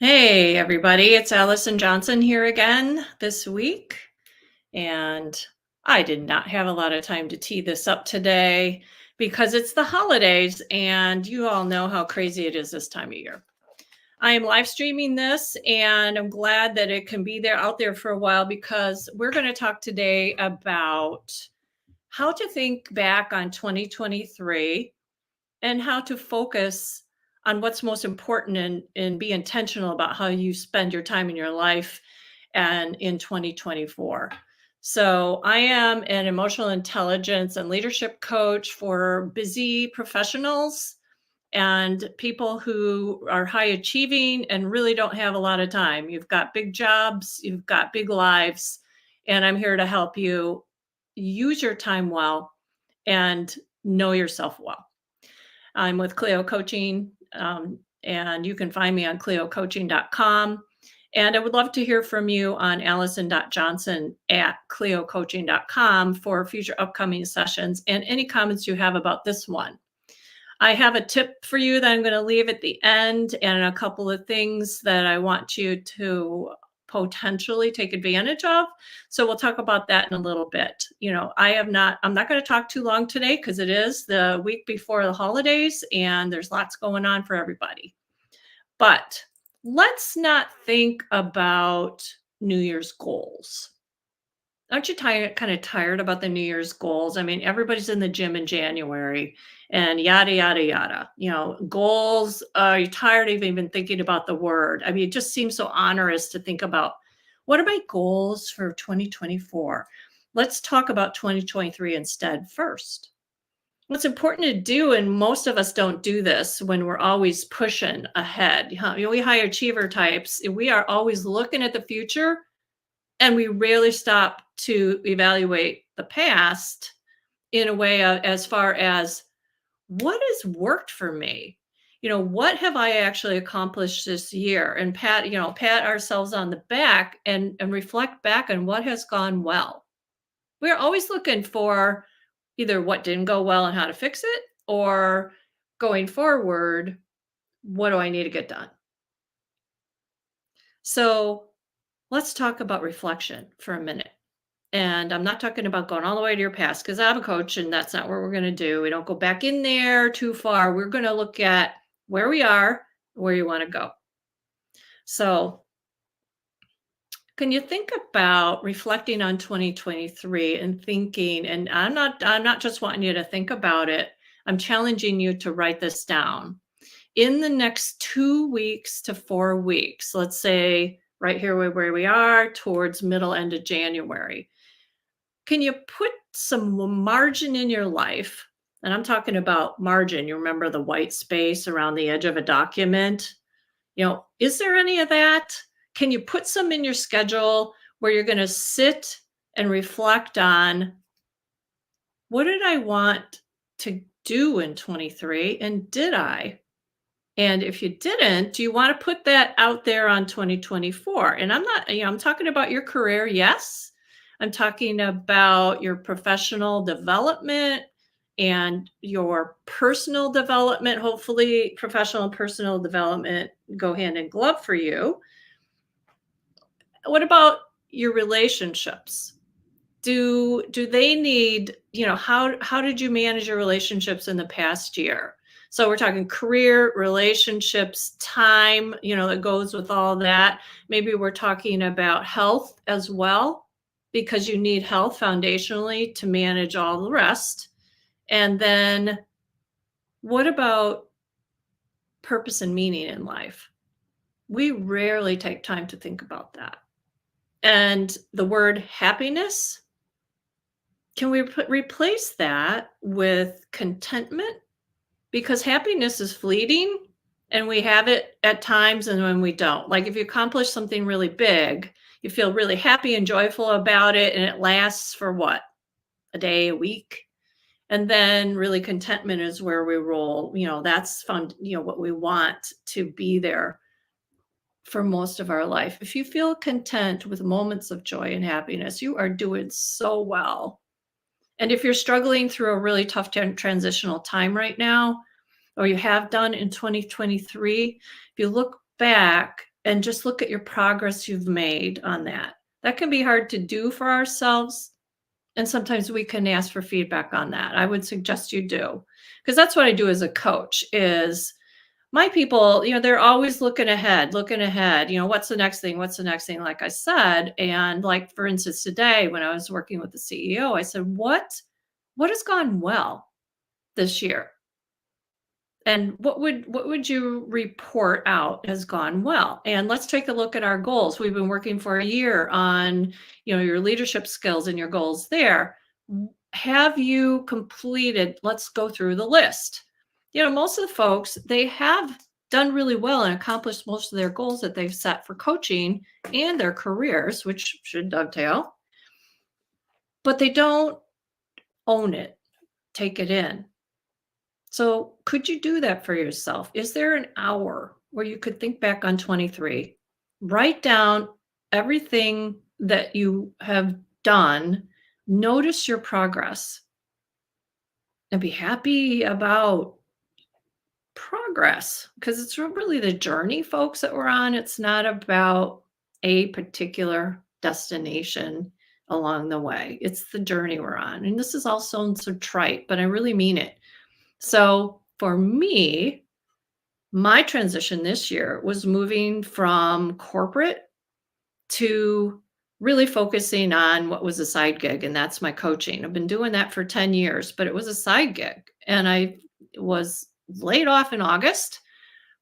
Hey, everybody, it's Allison Johnson here again this week. And I did not have a lot of time to tee this up today because it's the holidays, and you all know how crazy it is this time of year. I am live streaming this, and I'm glad that it can be there out there for a while because we're going to talk today about how to think back on 2023 and how to focus on what's most important and be intentional about how you spend your time in your life and in 2024. So, I am an emotional intelligence and leadership coach for busy professionals and people who are high achieving and really don't have a lot of time. You've got big jobs, you've got big lives, and I'm here to help you use your time well and know yourself well. I'm with Clio Coaching, and you can find me on cliocoaching.com. And I would love to hear from you on allison.johnson@cliocoaching.com for future upcoming sessions and any comments you have about this one. I have a tip for you that I'm going to leave at the end and a couple of things that I want you to potentially take advantage of. So we'll talk about that in a little bit. I'm not going to talk too long today because it is the week before the holidays and there's lots going on for everybody. But let's not think about New Year's goals. Aren't you tired, kind of tired about the New Year's goals? I mean, everybody's in the gym in January and yada, yada, yada. Goals, are you tired of even thinking about the word? I mean, it just seems so onerous to think about what are my goals for 2024? Let's talk about 2023 instead first. What's important to do, and most of us don't do this when we're always pushing ahead. We high achiever types, we are always looking at the future and we rarely stop to evaluate the past in a way as far as what has worked for me. What have I actually accomplished this year? And pat ourselves on the back and reflect back on what has gone well. We're always looking for either what didn't go well and how to fix it, or going forward, what do I need to get done? So let's talk about reflection for a minute. And I'm not talking about going all the way to your past because I have a coach and that's not what we're going to do. We don't go back in there too far. We're going to look at where we are, where you want to go. So, can you think about reflecting on 2023 and thinking, and I'm not just wanting you to think about it. I'm challenging you to write this down. In the next 2 weeks to 4 weeks, let's say right here where we are towards middle end of January, can you put some margin in your life? And I'm talking about margin. You remember the white space around the edge of a document? Is there any of that? Can you put some in your schedule where you're going to sit and reflect on what did I want to do in 23 and did I? And if you didn't, do you want to put that out there on 2024? And I'm not, I'm talking about your career, yes. I'm talking about your professional development and your personal development. Hopefully, professional and personal development go hand in glove for you. What about your relationships? Do they need, how did you manage your relationships in the past year? So we're talking career, relationships, time, that goes with all that. Maybe we're talking about health as well, because you need health foundationally to manage all the rest. And then what about purpose and meaning in life? We rarely take time to think about that. And the word happiness, can we replace that with contentment? Because happiness is fleeting and we have it at times and when we don't. Like if you accomplish something really big, you feel really happy and joyful about it, and it lasts for what? A day, a week. And then really contentment is where we roll. That's fun, what we want to be there for most of our life. If you feel content with moments of joy and happiness, you are doing so well. And if you're struggling through a really tough transitional time right now, or you have done in 2023, if you look back and just look at your progress you've made on that. That can be hard to do for ourselves, and sometimes we can ask for feedback on that. I would suggest you do, because that's what I do as a coach is my people, they're always looking ahead, what's the next thing? What's the next thing? Like I said, and like, for instance, today when I was working with the CEO, I said, what has gone well this year? And what would you report out has gone well? And let's take a look at our goals. We've been working for a year on, your leadership skills and your goals there. Have you completed? Let's go through the list. Most of the folks, they have done really well and accomplished most of their goals that they've set for coaching and their careers, which should dovetail, but they don't own it, take it in. So, could you do that for yourself? Is there an hour where you could think back on 23, write down everything that you have done, notice your progress, and be happy about progress? Because it's really the journey, folks, that we're on. It's not about a particular destination along the way, it's the journey we're on. And this is all sounds so trite, but I really mean it. So, for me, my transition this year was moving from corporate to really focusing on what was a side gig, and that's my coaching. I've been doing that for 10 years, but it was a side gig. And I was laid off in August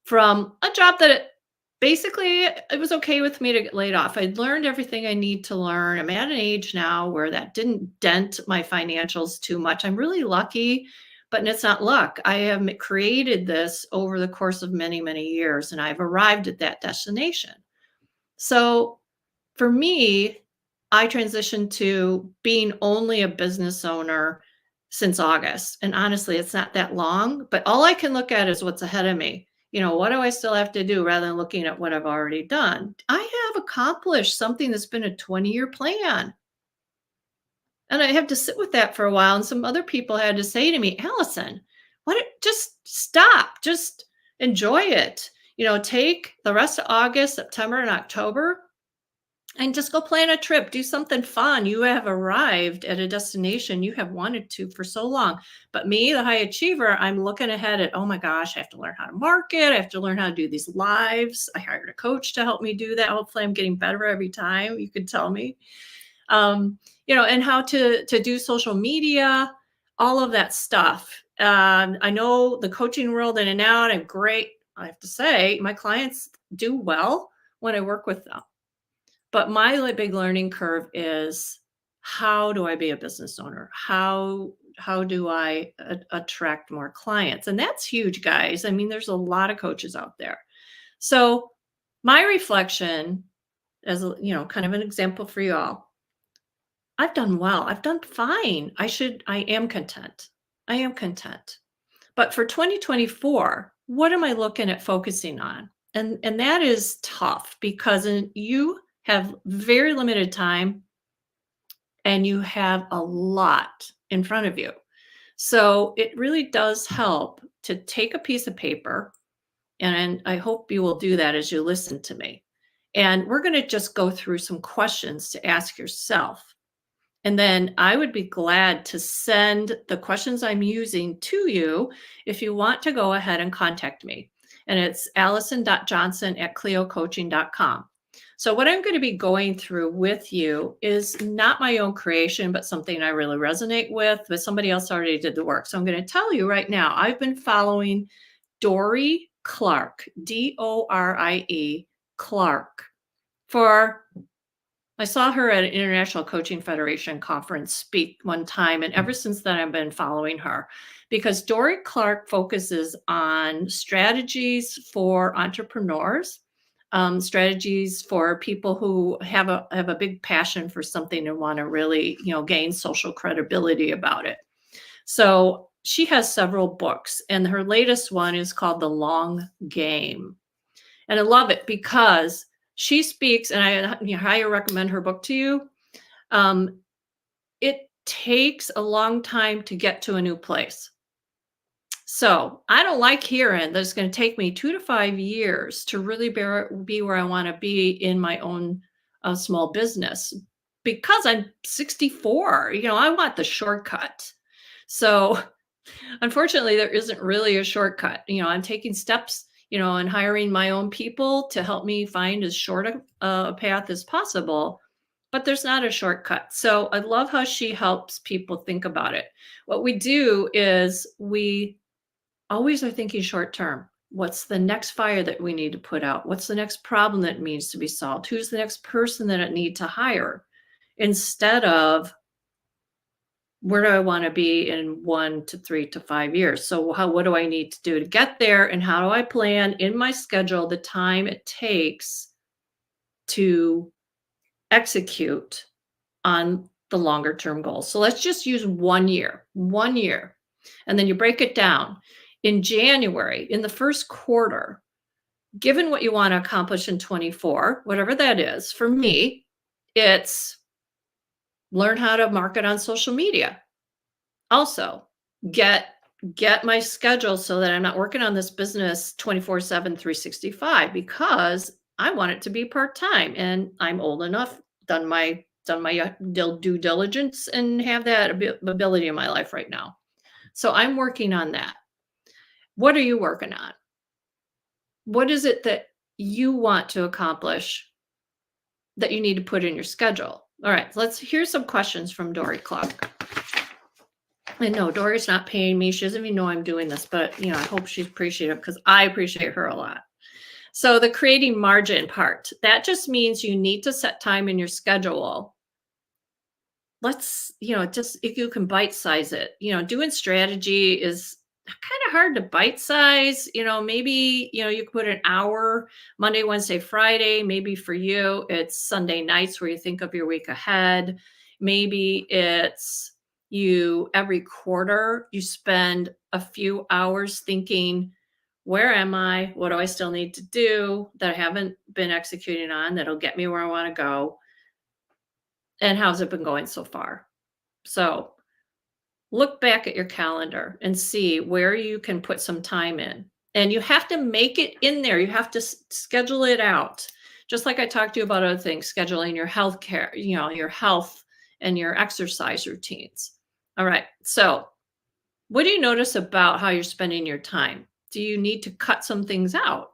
from a job that basically it was okay with me to get laid off. I'd learned everything I need to learn. I'm at an age now where that didn't dent my financials too much. I'm really lucky, but it's not luck. I have created this over the course of many, many years, and I've arrived at that destination. So for me, I transitioned to being only a business owner since August. And honestly, it's not that long, but all I can look at is what's ahead of me. What do I still have to do rather than looking at what I've already done? I have accomplished something that's been a 20-year plan. And I have to sit with that for a while. And some other people had to say to me, Allison, just stop, just enjoy it. Take the rest of August, September, and October and just go plan a trip, do something fun. You have arrived at a destination you have wanted to for so long. But me, the high achiever, I'm looking ahead at, oh my gosh, I have to learn how to market. I have to learn how to do these lives. I hired a coach to help me do that. Hopefully I'm getting better every time. You could tell me. And how to do social media, all of that stuff. I know the coaching world in and out. I'm great. I have to say, my clients do well when I work with them. But my big learning curve is, how do I be a business owner? How do I attract more clients? And that's huge, guys. I mean, there's a lot of coaches out there. So my reflection, as kind of an example for you all, I've done well. I've done fine. I am content. I am content. But for 2024, what am I looking at focusing on? And that is tough because you have very limited time and you have a lot in front of you. So it really does help to take a piece of paper, and I hope you will do that as you listen to me. And we're going to just go through some questions to ask yourself. And then I would be glad to send the questions I'm using to you if you want to go ahead and contact me. And it's allison.johnson@cliocoaching.com. So what I'm going to be going through with you is not my own creation, but something I really resonate with, but somebody else already did the work. So I'm going to tell you right now, I've been following Dorie Clark, Dorie Clark, I saw her at an International Coaching Federation conference speak one time, and ever since then, I've been following her because Dorie Clark focuses on strategies for entrepreneurs, strategies for people who have a big passion for something and want to really, gain social credibility about it. So she has several books, and her latest one is called The Long Game. And I love it because she speaks, and I highly recommend her book to you. It takes a long time to get to a new place. So I don't like hearing that it's going to take me 2 to 5 years to really be where I want to be in my own small business because I'm 64. I want the shortcut. So unfortunately, there isn't really a shortcut. I'm taking steps, and hiring my own people to help me find as short a path as possible. But there's not a shortcut. So I love how she helps people think about it. What we do is we always are thinking short term. What's the next fire that we need to put out? What's the next problem that needs to be solved? Who's the next person that I need to hire? Instead of where do I want to be in 1 to 3 to 5 years? So what do I need to do to get there? And how do I plan in my schedule the time it takes to execute on the longer term goals? So let's just use 1 year, 1 year. And then you break it down. In January, in the first quarter, given what you want to accomplish in 24, whatever that is, for me, it's learn how to market on social media. Also, get my schedule so that I'm not working on this business 24/7, 365 because I want it to be part-time and I'm old enough, done my due diligence and have that ability in my life right now. So I'm working on that. What are you working on? What is it that you want to accomplish that you need to put in your schedule? All right, here's some questions from Dory Clark. And no, Dory's not paying me. She doesn't even know I'm doing this, but I hope she's appreciative because I appreciate her a lot. So the creating margin part, that just means you need to set time in your schedule. Just if you can bite size it, doing strategy is kind of hard to bite size. Maybe, you could put an hour Monday, Wednesday, Friday. Maybe for you, it's Sunday nights where you think of your week ahead. Maybe it's every quarter, you spend a few hours thinking, where am I? What do I still need to do that I haven't been executing on that'll get me where I want to go? And how's it been going so far? So look back at your calendar and see where you can put some time in. And you have to make it in there. You have to schedule it out. Just like I talked to you about other things, scheduling your health care, your health and your exercise routines. All right. So what do you notice about how you're spending your time? Do you need to cut some things out?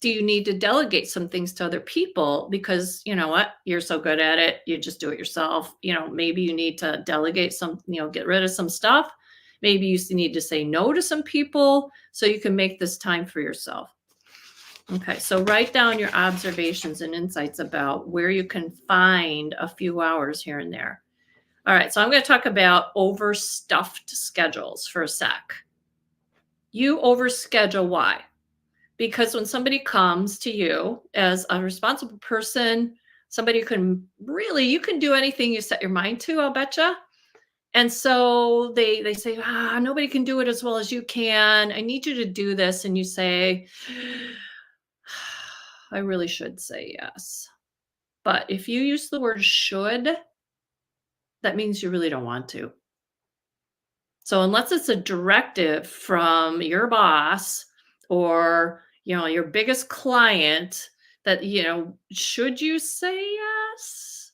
Do you need to delegate some things to other people because you know what, you're so good at it, you just do it yourself? Maybe you need to delegate some, get rid of some stuff. Maybe you need to say no to some people so you can make this time for yourself. Okay, so write down your observations and insights about where you can find a few hours here and there. All right, so I'm going to talk about overstuffed schedules for a sec. You overschedule. Why? Because when somebody comes to you as a responsible person, somebody you can do anything you set your mind to, I'll betcha. And so they say, nobody can do it as well as you can. I need you to do this. And you say, I really should say yes. But if you use the word should, that means you really don't want to. So unless it's a directive from your boss or your biggest client that, should you say yes?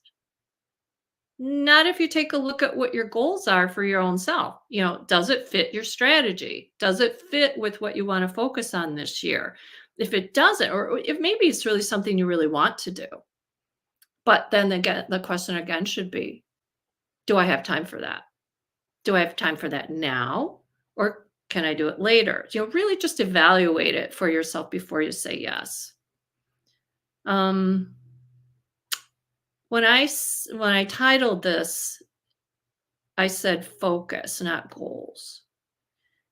Not if you take a look at what your goals are for your own self. Does it fit your strategy? Does it fit with what you want to focus on this year? If it doesn't, or if maybe it's really something you really want to do. But then again, the question again should be, do I have time for that? Do I have time for that now? Or can I do it later? Really just evaluate it for yourself before you say yes. When I titled this, I said focus, not goals.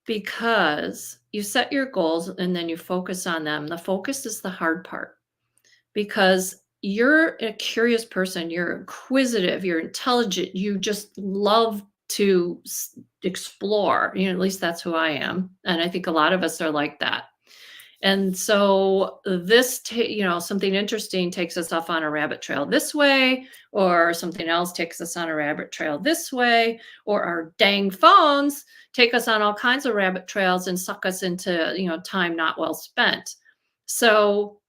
Because you set your goals and then you focus on them. The focus is the hard part. Because you're a curious person, you're inquisitive, you're intelligent, you just love to explore. At least that's who I am. And I think a lot of us are like that. And so something interesting takes us off on a rabbit trail this way, or something else takes us on a rabbit trail this way, or our dang phones take us on all kinds of rabbit trails and suck us into, time not well spent. So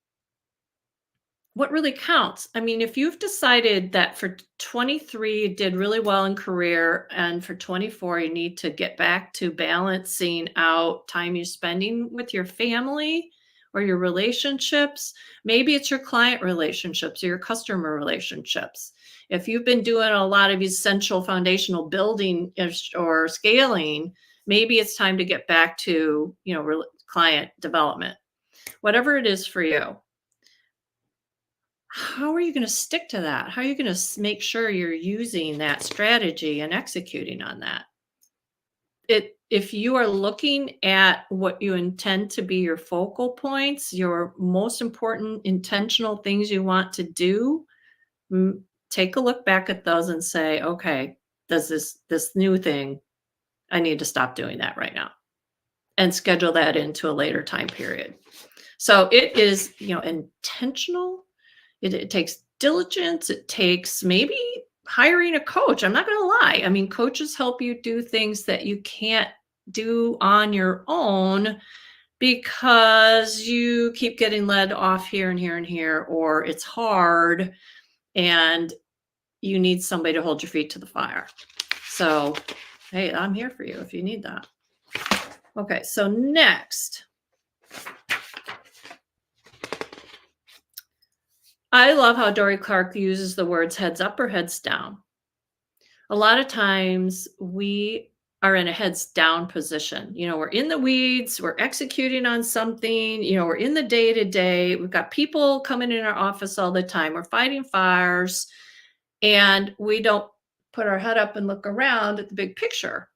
what really counts? I mean, if you've decided that for 23 you did really well in career and for 24 you need to get back to balancing out time you're spending with your family or your relationships, maybe it's your client relationships or your customer relationships. If you've been doing a lot of essential foundational building or scaling, maybe it's time to get back to, client development. Whatever it is for you, how are you going to stick to that? How are you going to make sure you're using that strategy and executing on that? If you are looking at what you intend to be your focal points, your most important intentional things you want to do, take a look back at those and say, okay, does this new thing, I need to stop doing that right now and schedule that into a later time period. So it is, intentional. It takes diligence. It takes maybe hiring a coach. I'm not going to lie. I mean, coaches help you do things that you can't do on your own because you keep getting led off here and here and here, or it's hard and you need somebody to hold your feet to the fire. So, hey, I'm here for you if you need that. Okay, so next. I love how Dorie Clark uses the words heads up or heads down. A lot of times we are in a heads down position. We're in the weeds, we're executing on something, we're in the day to day. We've got people coming in our office all the time. We're fighting fires and we don't put our head up and look around at the big picture.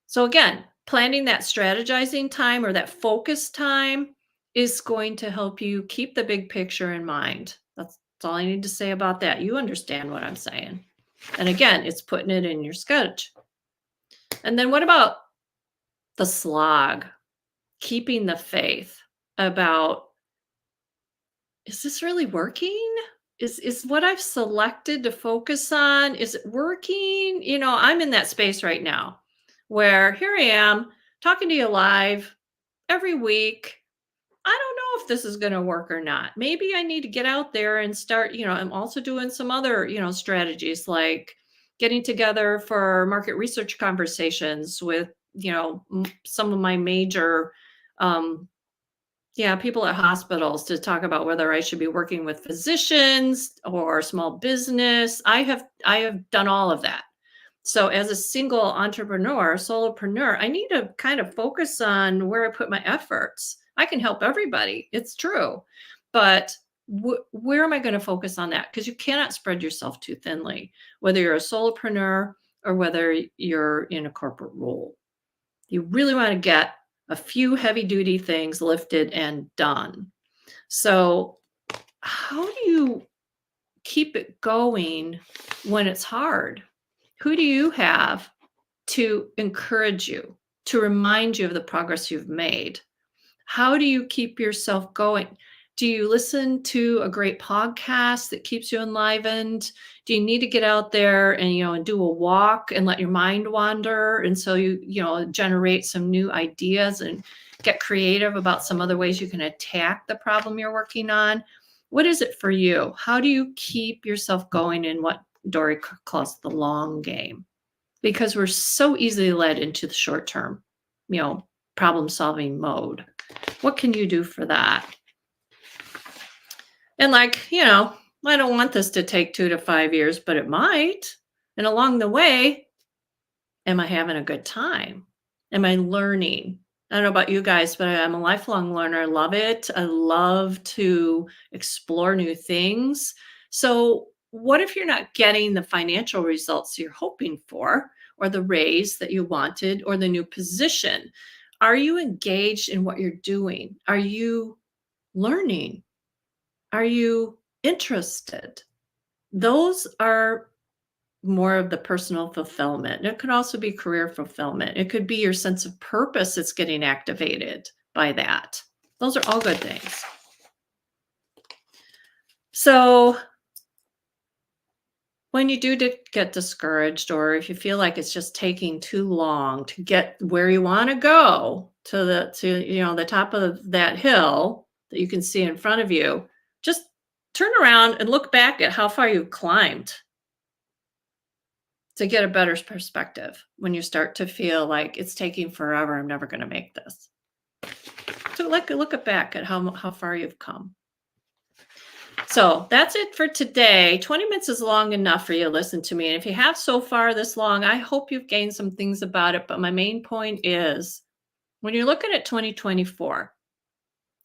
So again, planning that strategizing time or that focus time is going to help you keep the big picture in mind. That's all I need to say about that. You understand what I'm saying. And again, it's putting it in your sketch. And then what about the slog? Keeping the faith about, is this really working? Is what I've selected to focus on, is it working? I'm in that space right now where here I am talking to you live every week. I don't know if this is going to work or not. Maybe I need to get out there and start, I'm also doing some other, strategies like getting together for market research conversations with, some of my major, people at hospitals to talk about whether I should be working with physicians or small business. I have done all of that. So as a single entrepreneur, solopreneur, I need to kind of focus on where I put my efforts. I can help everybody. It's true. But where am I going to focus on that? Because you cannot spread yourself too thinly, whether you're a solopreneur or whether you're in a corporate role. You really want to get a few heavy duty things lifted and done. So how do you keep it going when it's hard? Who do you have to encourage you, to remind you of the progress you've made? How do you keep yourself going? Do you listen to a great podcast that keeps you enlivened? Do you need to get out there and, and do a walk and let your mind wander? And so you generate some new ideas and get creative about some other ways you can attack the problem you're working on. What is it for you? How do you keep yourself going in what Dorie calls the long game? Because we're so easily led into the short term, problem solving mode. What can you do for that? And I don't want this to take 2 to 5 years, but it might. And along the way, am I having a good time? Am I learning? I don't know about you guys, but I'm a lifelong learner. I love it. I love to explore new things. So what if you're not getting the financial results you're hoping for, or the raise that you wanted, or the new position? Are you engaged in what you're doing? Are you learning? Are you interested? Those are more of the personal fulfillment. It could also be career fulfillment. It could be your sense of purpose that's getting activated. by that. Those are all good things. So when you do get discouraged, or if you feel like it's just taking too long to get where you want to go to the top of that hill that you can see in front of you, just turn around and look back at how far you've climbed to get a better perspective when you start to feel like it's taking forever. I'm never going to make this. So look back at how far you've come. So that's it for today. 20 minutes is long enough for you to listen to me. And if you have so far this long, I hope you've gained some things about it. But my main point is when you're looking at 2024,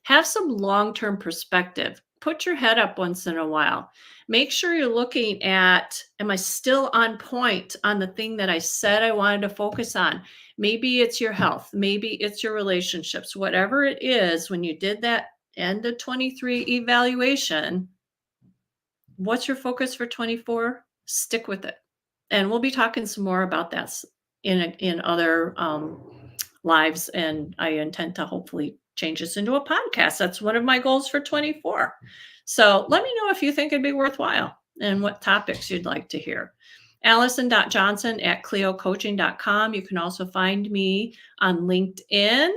have some long-term perspective. Put your head up once in a while. Make sure you're looking at, am I still on point on the thing that I said I wanted to focus on? Maybe it's your health. Maybe it's your relationships. Whatever it is, when you did that end of 23 evaluation, what's your focus for 24? Stick with it. And we'll be talking some more about that in other lives. And I intend to hopefully change this into a podcast. That's one of my goals for 24. So let me know if you think it'd be worthwhile and what topics you'd like to hear. Allison.johnson@cleocoaching.com. You can also find me on LinkedIn,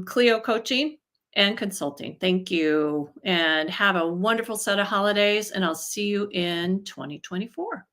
Cleo Coaching and Consulting. Thank you, and have a wonderful set of holidays, and I'll see you in 2024.